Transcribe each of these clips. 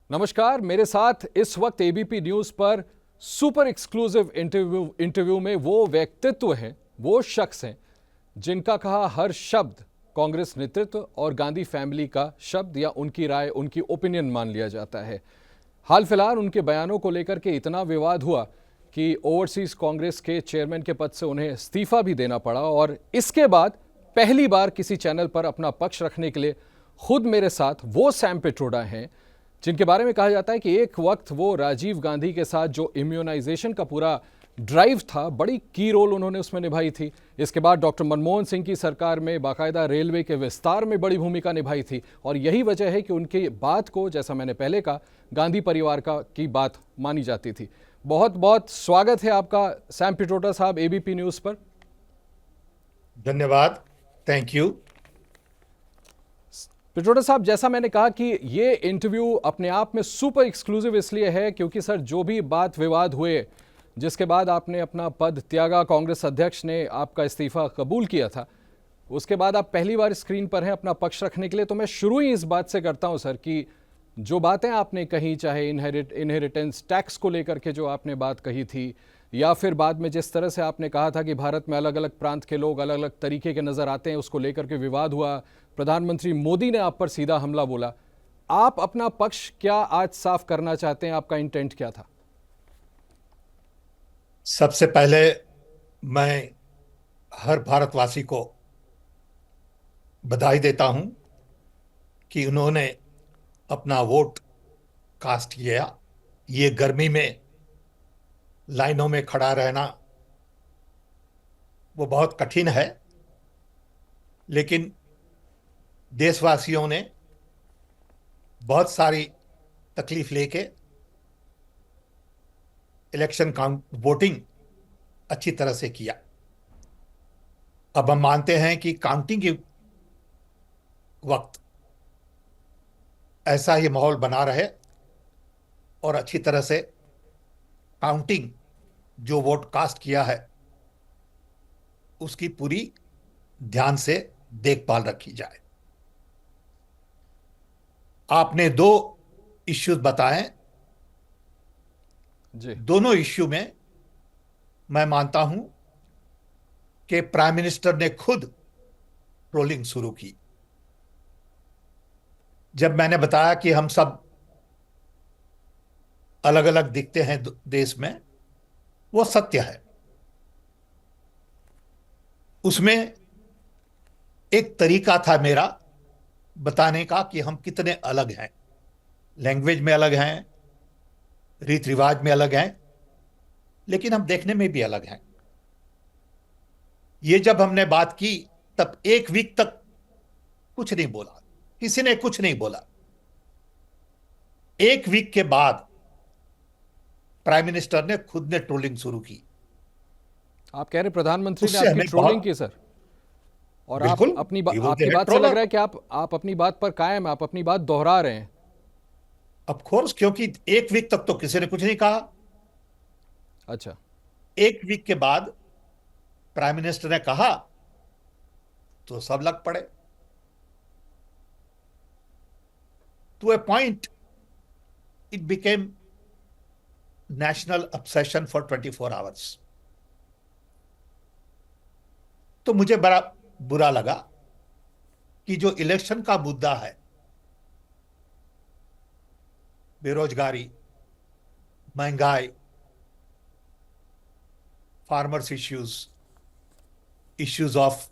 नमस्कार। मेरे साथ इस वक्त एबीपी न्यूज पर सुपर एक्सक्लूसिव इंटरव्यू में वो व्यक्तित्व हैं, वो शख्स हैं जिनका कहा हर शब्द कांग्रेस नेतृत्व और गांधी फैमिली का शब्द या उनकी राय, उनकी ओपिनियन मान लिया जाता है। हाल फिलहाल उनके बयानों को लेकर के इतना विवाद हुआ कि ओवरसीज कांग्रेस के चेयरमैन के पद से उन्हें इस्तीफा भी देना पड़ा और इसके बाद पहली बार किसी चैनल पर अपना पक्ष रखने के लिए खुद मेरे साथ वो सैम पिट्रोडा हैं जिनके बारे में कहा जाता है कि एक वक्त वो राजीव गांधी के साथ जो इम्यूनाइजेशन का पूरा ड्राइव था, बड़ी की रोल उन्होंने उसमें निभाई थी। इसके बाद डॉक्टर मनमोहन सिंह की सरकार में बाकायदा रेलवे के विस्तार में बड़ी भूमिका निभाई थी और यही वजह है कि उनकी बात को, जैसा मैंने पहले कहा, गांधी परिवार की बात मानी जाती थी। बहुत बहुत स्वागत है आपका सैम पिट्रोडा साहब एबीपी न्यूज पर। धन्यवाद, थैंक यू। पिट्रोडा साहब, जैसा मैंने कहा कि ये इंटरव्यू अपने आप में सुपर एक्सक्लूसिव इसलिए है क्योंकि सर जो भी बात विवाद हुए, जिसके बाद आपने अपना पद त्यागा, कांग्रेस अध्यक्ष ने आपका इस्तीफा कबूल किया था, उसके बाद आप पहली बार स्क्रीन पर हैं अपना पक्ष रखने के लिए। तो मैं शुरू ही इस बात से करता हूं सर कि जो बातें आपने कही, चाहे इनहेरिटेंस टैक्स को लेकर के जो आपने बात कही थी, या फिर बाद में जिस तरह से आपने कहा था कि भारत में अलग अलग प्रांत के लोग अलग अलग तरीके के नजर आते हैं, उसको लेकर के विवाद हुआ, प्रधानमंत्री मोदी ने आप पर सीधा हमला बोला, आप अपना पक्ष क्या आज साफ करना चाहते हैं? आपका इंटेंट क्या था? सबसे पहले मैं हर भारतवासी को बधाई देता हूं कि उन्होंने अपना वोट कास्ट किया। ये गर्मी में लाइनों में खड़ा रहना वो बहुत कठिन है, लेकिन देशवासियों ने बहुत सारी तकलीफ लेके इलेक्शन वोटिंग अच्छी तरह से किया। अब हम मानते हैं कि काउंटिंग के वक्त ऐसा ही माहौल बना रहे और अच्छी तरह से काउंटिंग, जो वोट कास्ट किया है, उसकी पूरी ध्यान से देखभाल रखी जाए। आपने दो इश्यूज बताए जी। दोनों इश्यू में मैं मानता हूं कि प्राइम मिनिस्टर ने खुद ट्रोलिंग शुरू की। जब मैंने बताया कि हम सब अलग अलग दिखते हैं देश में, वो सत्य है। उसमें एक तरीका था मेरा बताने का कि हम कितने अलग हैं, लैंग्वेज में अलग हैं, रीति रिवाज में अलग हैं, लेकिन हम देखने में भी अलग हैं। ये जब हमने बात की तब एक वीक तक कुछ नहीं बोला, किसी ने कुछ नहीं बोला। एक वीक के बाद प्राइम मिनिस्टर ने खुद ने ट्रोलिंग शुरू की। आप कह रहे प्रधानमंत्री ने उससे आपकी हमें ट्रोलिंग बहुत, की सर, और आप बिल्कुल, अपनी बोलते आपकी हैं बात से लग ट्रोलर। रहा है कि आप अपनी बात पर कायम, आप अपनी बात दोहरा रहे हैं। ऑफ कोर्स, क्योंकि एक वीक तक तो किसी ने कुछ नहीं कहा। अच्छा। एक वीक के बाद प्राइम मिनिस्टर ने कहा तो सब लग पड़े। To a point it became national obsession for 24 hours. तो मुझे बड़ा बुरा लगा कि जो इलेक्शन का मुद्दा है, बेरोजगारी, महंगाई, farmers issues of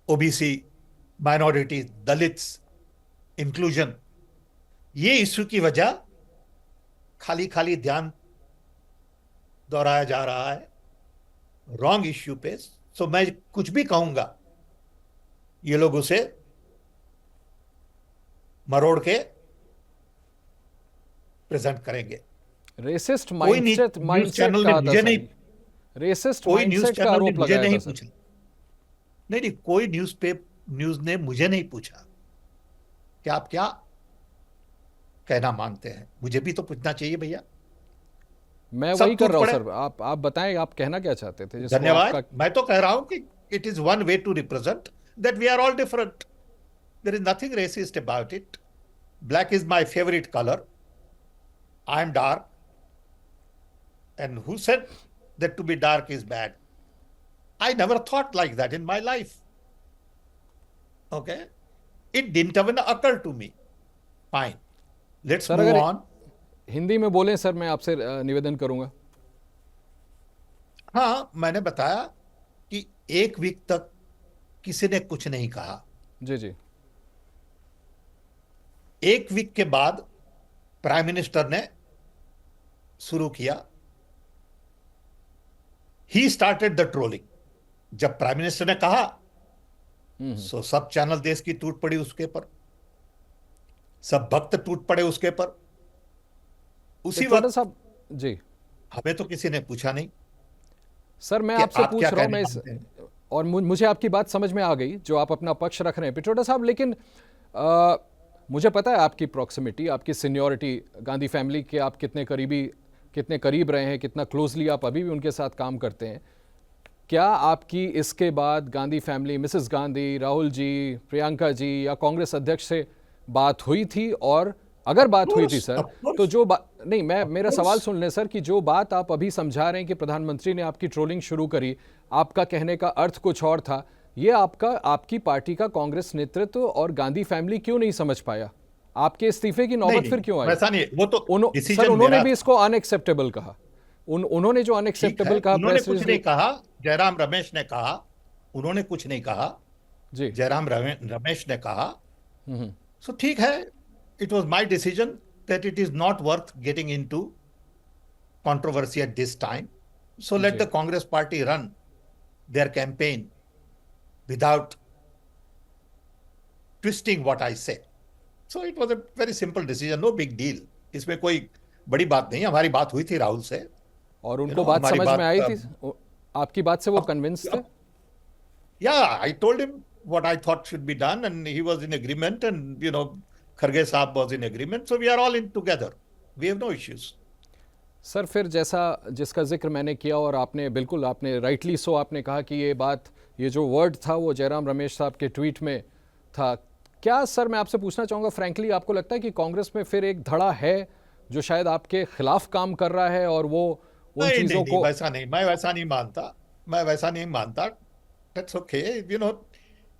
OBC, minorities, Dalits, inclusion, ये इश्यू की वजह खाली खाली ध्यान दोहराया जा रहा है रॉन्ग इश्यू पे। सो मैं कुछ भी कहूंगा, ये लोग उसे मरोड़ के प्रेजेंट करेंगे। रेसिस्ट कोई माइंडसेट न्यूज चैनल ने कहा था मुझे सर, नहीं, रेसिस्ट कोई न्यूज माइंडसेट का चैनल ने आरोप मुझे लगाया था नहीं सर। पूछा। नहीं, कोई न्यूज ने मुझे नहीं पूछा कि आप क्या कहना मांगते हैं। मुझे भी तो पूछना चाहिए भैया। मैं सब वही कर टूट रहा हूं पड़े। सर, आप बताएं, आप कहना क्या चाहते थे जिसको धन्यवाद। आपका। मैं तो कह रहा हूं कि it is one way to represent that we are all different. There is nothing racist about it. Black is my favorite color. I am dark. And who said that to be dark is bad? I never thought like that in my life. Okay? It didn't even occur to me. Fine. Let's sir move अगर on. Hindi में बोलें sir, मैं आपसे निवेदन करूंगा। हाँ, मैंने बताया कि एक वीक तक किसी ने कुछ नहीं कहा। जी जी। एक वीक के बाद प्राइम मिनिस्टर ने शुरू किया। He started the trolling. जब प्राइम मिनिस्टर ने कहा सो सब चैनल देश की टूट पड़ी उसके पर, सब भक्त टूट पड़े उसके पर। उसी पित्रोदा वक्त साहब जी। हमें तो किसी ने पूछा नहीं सर मैं कि आपसे आप पूछ क्या रहा हूं, कहना मैं चाहते हैं। और मुझे आपकी बात समझ में आ गई जो आप अपना पक्ष रख रहे हैं पित्रोदा साहब, लेकिन मुझे पता है आपकी प्रॉक्सिमिटी, आपकी सीनियरिटी, गांधी फैमिली के आप कितने करीब रहे हैं, कितना क्लोजली आप अभी भी उनके साथ काम करते हैं। क्या आपकी इसके बाद गांधी फैमिली, मिसेस गांधी, राहुल जी, प्रियंका जी या कांग्रेस अध्यक्ष से बात हुई थी? और अगर बात हुई थी सर, ऑफ कोर्स, तो जो बात नहीं, मेरा course. सवाल सुन लें सर, कि जो बात आप अभी समझा रहे हैं कि प्रधानमंत्री ने आपकी ट्रोलिंग शुरू करी, आपका कहने का अर्थ कुछ और था, ये आपकी पार्टी का कांग्रेस नेतृत्व और गांधी फैमिली क्यों नहीं समझ पाया? आपके इस्तीफे की नहीं नौबत नहीं फिर क्यों आई? वैसा नहीं, वो तो सर डिसीजन उन्होंने मेरा भी था। इसको अनएक्सेप्टेबल कहा। उन्होंने जो ठीक है, अनएक्सेप्टेबल कहा उन्होंने प्रेस कुछ रिलीज नहीं में। कहा। जयराम रमेश ने कहा, उन्होंने कुछ नहीं कहा। जी। जयराम रमेश ने कहा हम्म। सो ठीक है, it was my decision that it is not worth getting into controversy at this time. So let जी। the Congress party run their campaign without twisting what I say. So it was a very simple decision, no big deal. इसमें कोई बड़ी बात नहीं। हमारी बात हुई थी राहुल से, और उनको बात हमारी समझ में बात आई थी? आपकी बात से वो कन्विंस थे? yeah, I told him what I thought should be done and he was in agreement, and Kharge Saab was in agreement, so we are all in together. We have no issues. Sir फिर जैसा जिसका जिक्र मैंने किया, और आपने rightly so आपने कहा कि ये जो वर्ड था वो जयराम रमेश साहब के ट्वीट में था। क्या सर मैं आपसे पूछना चाहूँगा, फ्रैंकली आपको लगता है कि कांग्रेस में फिर एक धड़ा है जो शायद आपके खिलाफ काम कर रहा है, और वो उन नहीं चीज़ों नहीं नहीं, को? वैसा नहीं, मैं वैसा नहीं मानता। That's okay,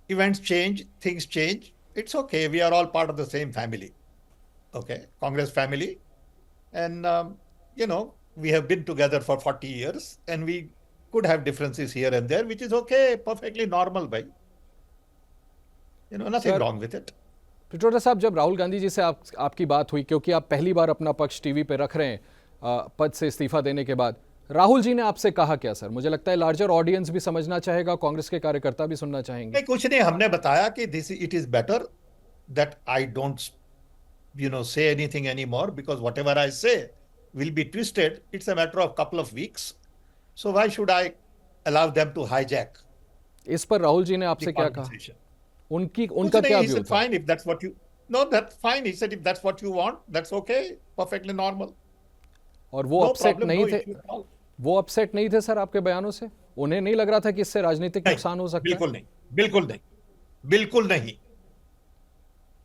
events change, things change. It's okay, we are all part of the same family. Okay, Congress family. And we have been together for 40 years and we could have differences here and there, which is okay, perfectly normal, bhai. Nothing Sir, wrong with it. Pitroda साहब, जब राहुल गांधी जी से आपकी बात हुई, क्योंकि आप पहली बार अपना पक्ष टीवी पे रख रहे हैं पद से इस्तीफा देने के बाद, राहुल जी ने आपसे कहा क्या सर? मुझे लगता है लार्जर ऑडियंस भी समझना चाहेगा, कांग्रेस के कार्यकर्ता भी सुनना चाहेंगे। नहीं, कुछ नहीं, हमने बताया कि it is better that I don't say anything anymore, because whatever I say will be twisted. It's a matter of couple of weeks, so why should I allow them to hijack इस पर राहुल जी ने the आपसे क्या कहा? conversation? उनका क्या He view said था? fine, if that's what you no that's fine, he said if that's what you want, that's okay, perfectly normal. और वो No अपसेट problem, नहीं no थे? issue at all. वो अपसेट नहीं थे सर आपके बयानों से? उन्हें नहीं लग रहा था कि इससे राजनीतिक नुकसान हो सकता है? बिल्कुल नहीं, बिल्कुल नहीं, बिल्कुल नहीं।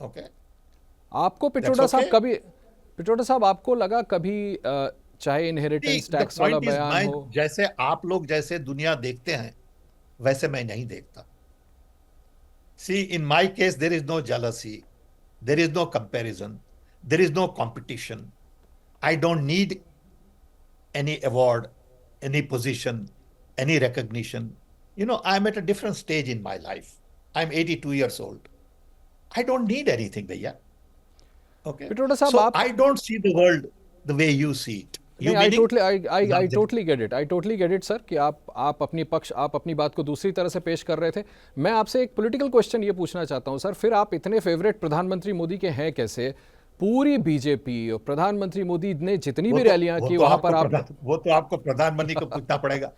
ओके, आपको पित्रोदा साहब okay. कभी, पित्रोदा साहब आपको लगा कभी चाहे इनहेरिटेंस द टैक्स वाला पॉइंट इज, बयान मैं हो? जैसे आप लोग जैसे दुनिया देखते हैं वैसे मैं नहीं देखता। See, in my case there is no jealousy, there is no comparison, there is no competition. I don't need any award, any position, any recognition. I'm at a different stage in my life. I'm 82 years old. I don't need anything, भैया. Okay. Pitroda साहब, So आप I don't see the world the way you see it. You नहीं, आई meaning? Totally get it sir, कि आप अपनी बात को दूसरी तरह से पेश कर रहे थे। मैं आपसे एक पॉलिटिकल क्वेश्चन ये पूछना चाहता हूँ सर, फिर आप इतने फेवरेट प्रधानमंत्री मोदी के हैं कैसे? पूरी बीजेपी और प्रधानमंत्री मोदी ने जितनी भी रैलियां की वहां पर वो तो आपको प्रधानमंत्री को पूछना पड़ेगा।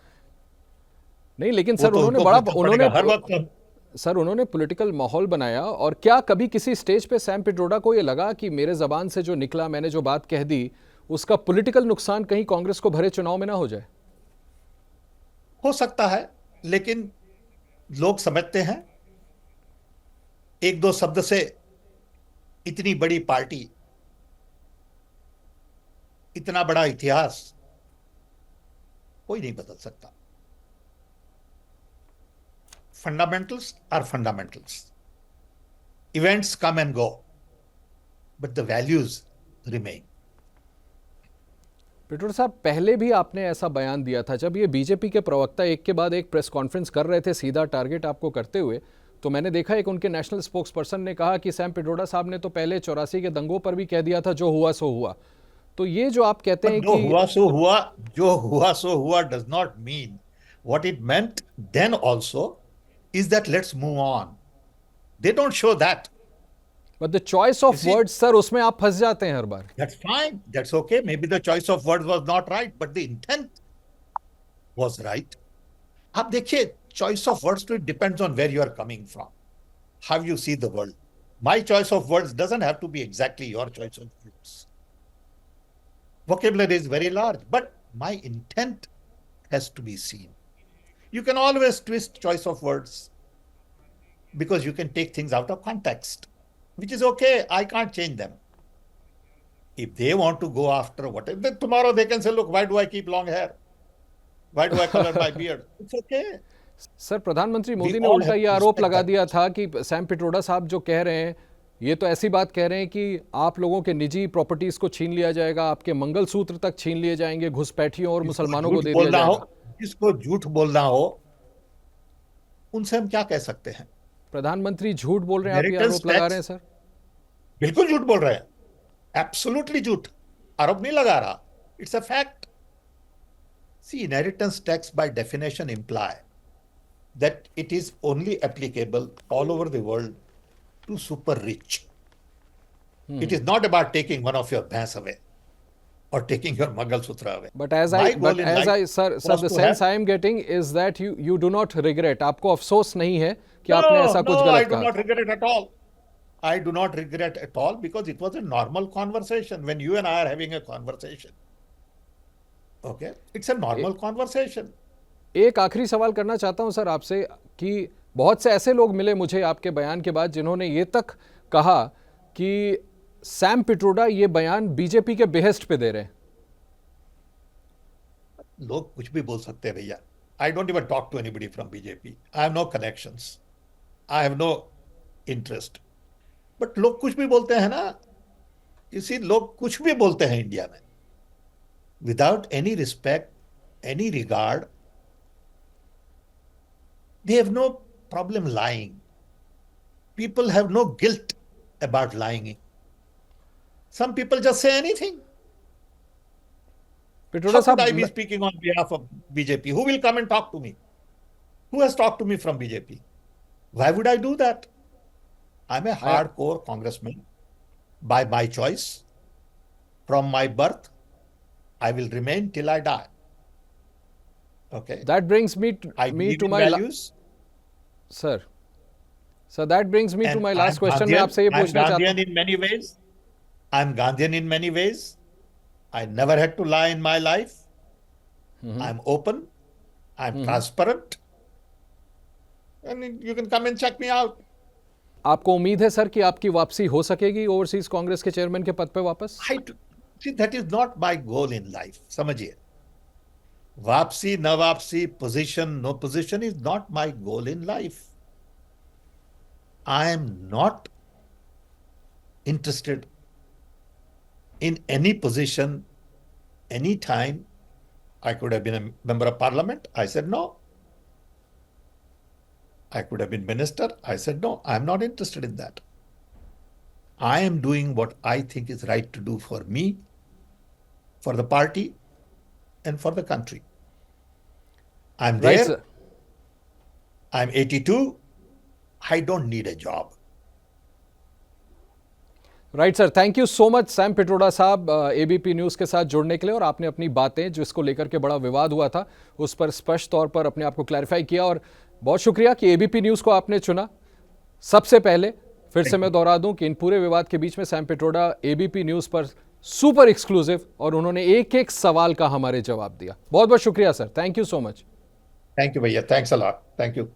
नहीं, लेकिन वो सर तो उनको पूछना पड़ेगा हर वक्त। सर उन्होंने पॉलिटिकल माहौल बनाया, और क्या कभी किसी स्टेज पे सैम पिट्रोडा को ये लगा कि मेरे जबान से जो निकला, मैंने जो बात कह दी, उसका पॉलिटिकल नुकसान कहीं कांग्रेस को भरे चुनाव में ना हो जाए? हो सकता है, लेकिन लोग समझते हैं एक दो शब्द से इतनी बड़ी पार्टी, इतना बड़ा इतिहास कोई नहीं बदल सकता। Fundamentals are fundamentals, events come and go, but the values remain. Pitroda साहब, पहले भी आपने ऐसा बयान दिया था जब ये बीजेपी के प्रवक्ता एक के बाद एक प्रेस कॉन्फ्रेंस कर रहे थे सीधा टारगेट आपको करते हुए, तो मैंने देखा एक उनके नेशनल स्पोक्स पर्सन ने कहा कि सैम पिट्रोडा साहब ने तो पहले 84 के दंगों पर भी कह दिया था जो हुआ सो हुआ। तो ये जो आप कहते हैं जो कि हुआ सो हुआ, जो हुआ सो हुआ does not mean what it meant then also is that let's move on. They don't show that. But the choice You of see, words sir, उसमें आप फंस जाते हैं हर बार। that's fine. That's okay. Maybe the choice of words was not right, but the intent was right. आप देखिए, choice of words to it depends on where you are coming from, how you see the world. My choice of words doesn't have to be exactly your choice of words. Vocabulary is very large, but my intent has to be seen. You can always twist choice of words because you can take things out of context, which is okay. I can't change them. If they want to go after whatever, then tomorrow they can say, look, why do I keep long hair? Why do I color my beard? It's okay. Sir, प्रधानमंत्री मोदी ने all उल्टा have ये to आरोप respect लगा that. दिया था कि Sam Pitroda साहब जो कह रहे हैं, ये तो ऐसी बात कह रहे हैं कि आप लोगों के निजी प्रॉपर्टीज को छीन लिया जाएगा, आपके मंगलसूत्र तक छीन लिए जाएंगे, घुसपैठियों और मुसलमानों को झूठ दे दिया बोलना जाएगा। हो, जिसको झूठ बोलना हो, उनसे हम क्या कह सकते हैं? प्रधानमंत्री झूठ बोल रहे हैं, आप ये Inheritance आरोप लगा रहे हैं tax, सर? बिल्कुल झूठ बोल रहे हैं, एब्सोल्युटली झूठ, आरोप नहीं लगा रहा, it's a fact. See, inheritance tax by definition imply that it is only applicable all over the world to super rich. It is not about taking one of your bhais away or taking your Mangalsutra away. But as My I, goal but in as life I, sir, was the to sense have- I am getting is that you do not regret. आपको अफसोस नहीं है कि No, आपने ऐसा कुछ no, I गलत do कहा। not regret it at all. I do not regret at all because it was a normal conversation when you and I are having a conversation. Okay? It's a normal conversation. एक आखिरी सवाल करना चाहता हूं sir आपसे कि बहुत से ऐसे लोग मिले मुझे आपके बयान के बाद जिन्होंने ये तक कहा कि सैम पिट्रोडा ये बयान बीजेपी के बेहेस्ट पे दे रहे हैं। लोग कुछ भी बोल सकते हैं भैया। I don't even talk to anybody from BJP. I have no connections. I have no interest. But लोग कुछ भी बोलते हैं ना, इसी लोग कुछ भी बोलते हैं इंडिया में, without any respect, any regard. They have no problem lying. People have no guilt about lying. Some people just say anything. Pitroda How could I साहब, be speaking on behalf of BJP? Who will come and talk to me? Who has talked to me from BJP? Why would I do that? I'm a hardcore congressman by my choice. From my birth, I will remain till I die. Okay. that brings me I believe to in my values. sir that brings me to And my last I'm question। मैं Gandhian. आपसे ये I'm पूछना चाहता Gandhian in many ways. I'm Gandhian in many ways. I never had to lie in my life. I'm open. I'm transparent. And you can come and check me out. आपको उम्मीद है sir कि आपकी वापसी हो सकेगी ओवरसीज कांग्रेस के chairman के पद पे वापस? See, that is not my goal in life. समझिए, वापसी न वापसी, position no position is not my goal in life. I am not interested in any position, any time. I could have been a member of parliament. I said no. I could have been minister. I said no. I'm not interested in that. I am doing what I think is right to do for me, for the party, and for the country. I'm there. Right, sir. I'm 82. I don't need a job. Right sir, thank you so much Sam Pitroda साहब ABP news के साथ जुड़ने के लिए, और आपने अपनी बातें जिसको लेकर के बड़ा विवाद हुआ था उस पर स्पष्ट तौर पर अपने आप को क्लैरिफाई किया, और बहुत शुक्रिया कि एबीपी न्यूज़ को आपने चुना। सबसे पहले फिर से मैं दोहरा दूं कि इन पूरे विवाद के बीच में सैम पिट्रोडा एबीपी न्यूज़ पर सुपर एक्सक्लूसिव, और उन्होंने एक एक सवाल का हमारे जवाब दिया। बहुत बहुत शुक्रिया sir, thank you so much. Thank you, Bhaiya. Thanks a lot. Thank you.